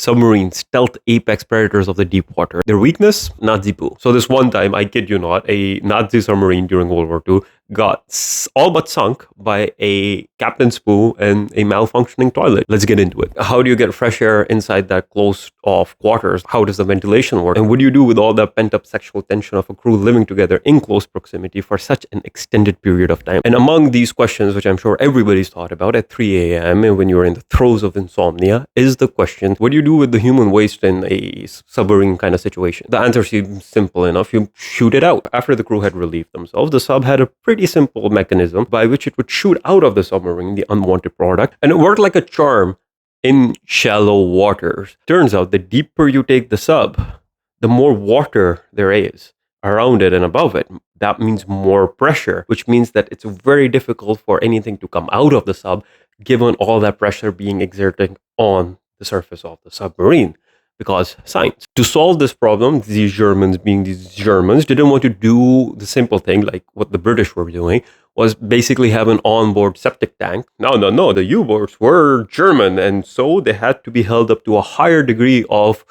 submarine stealth apex predators of the deep water. Their weakness? Nazi poo. So this one time, I kid you not, a Nazi submarine during World War II got all but sunk by a captain's poo and a malfunctioning toilet. Let's get into it. How do you get fresh air inside that closed off quarters? How does the ventilation work? And what do you do with all the pent up sexual tension of a crew living together in close proximity for such an extended period of time? And among these questions, which I'm sure everybody's thought about at 3 a.m. and when you're in the throes of insomnia, is the question, what do you do with the human waste in a submarine kind of situation? The answer seems simple enough. You shoot it out. After the crew had relieved themselves, the sub had a pretty simple mechanism by which it would shoot out of the submarine the unwanted product, and it worked like a charm in shallow waters. Turns out the deeper you take the sub, the more water there is around it and above it. That means more pressure, which means that it's very difficult for anything to come out of the sub given all that pressure being exerted on the surface of the submarine. Because science. To solve this problem, these Germans, being these Germans, didn't want to do the simple thing like what the British were doing, was basically have an onboard septic tank. No, the U-boats were German, and so they had to be held up to a higher degree of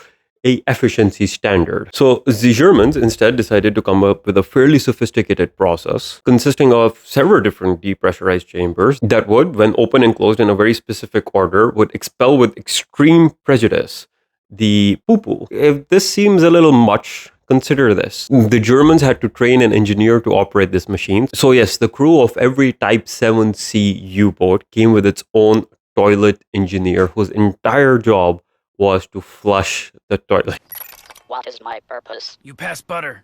a efficiency standard. So the Germans instead decided to come up with a fairly sophisticated process consisting of several different depressurized chambers that would, when open and closed in a very specific order, would expel with extreme prejudice the poo-poo. If this seems a little much, consider this. The Germans had to train an engineer to operate this machine. So yes, the crew of every Type 7C U-boat came with its own toilet engineer whose entire job was to flush the toilet. What is my purpose? You pass butter.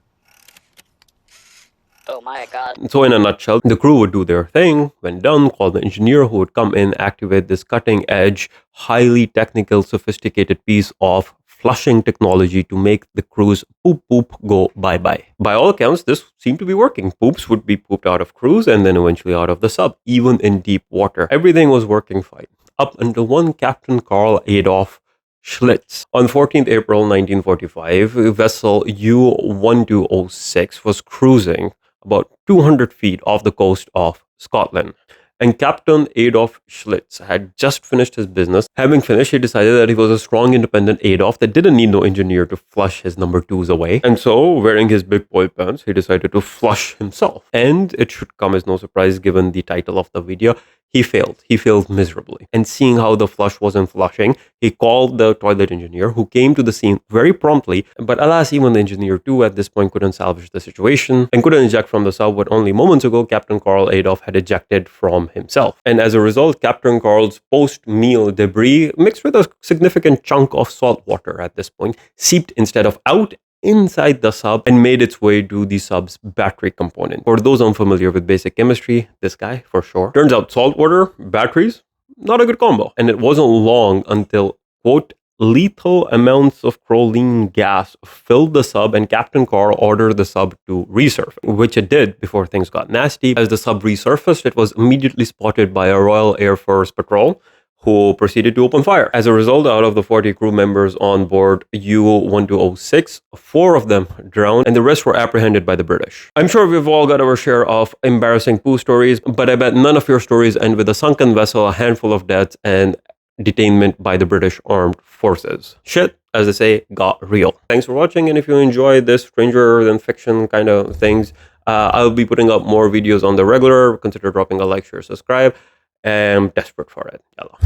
Oh my god. So in a nutshell, the crew would do their thing. When done, call the engineer who would come in, activate this cutting edge, highly technical, sophisticated piece of flushing technology to make the crew's poop go bye-bye. By all accounts, this seemed to be working. Poops would be pooped out of crews and then eventually out of the sub, even in deep water. Everything was working fine. Up until one Captain Karl Adolf Schlitz. On 14th April 1945, vessel U-1206 was cruising about 200 feet off the coast of Scotland. And Captain Adolf Schlitz had just finished his business. Having finished, he decided that he was a strong, independent Adolf that didn't need no engineer to flush his number twos away. And so, wearing his big boy pants, he decided to flush himself. And it should come as no surprise given the title of the video, he failed. He failed miserably. And seeing how the flush wasn't flushing, he called the toilet engineer who came to the scene very promptly. But alas, even the engineer too at this point couldn't salvage the situation and couldn't eject from the sub what only moments ago Captain Karl Adolf had ejected from himself. And as a result, Captain Karl's post-meal debris, mixed with a significant chunk of salt water at this point, seeped instead of out inside the sub and made its way to the sub's battery component. For those unfamiliar with basic chemistry, this guy for sure. Turns out salt water, batteries, not a good combo. And it wasn't long until, quote, lethal amounts of chlorine gas filled the sub and Captain Karl ordered the sub to resurface, which it did before things got nasty. As the sub resurfaced, it was immediately spotted by a Royal Air Force patrol who proceeded to open fire. As a result, out of the 40 crew members on board U-1206, 4 of them drowned and the rest were apprehended by the British. I'm sure we've all got our share of embarrassing poo stories, but I bet none of your stories end with a sunken vessel, a handful of deaths, and detainment by the British armed forces. Shit, as they say, got real. Thanks for watching, and if you enjoy this stranger than fiction kind of things, I'll be putting up more videos on the regular. Consider dropping a like, share, subscribe. I'm desperate for it. Yalla.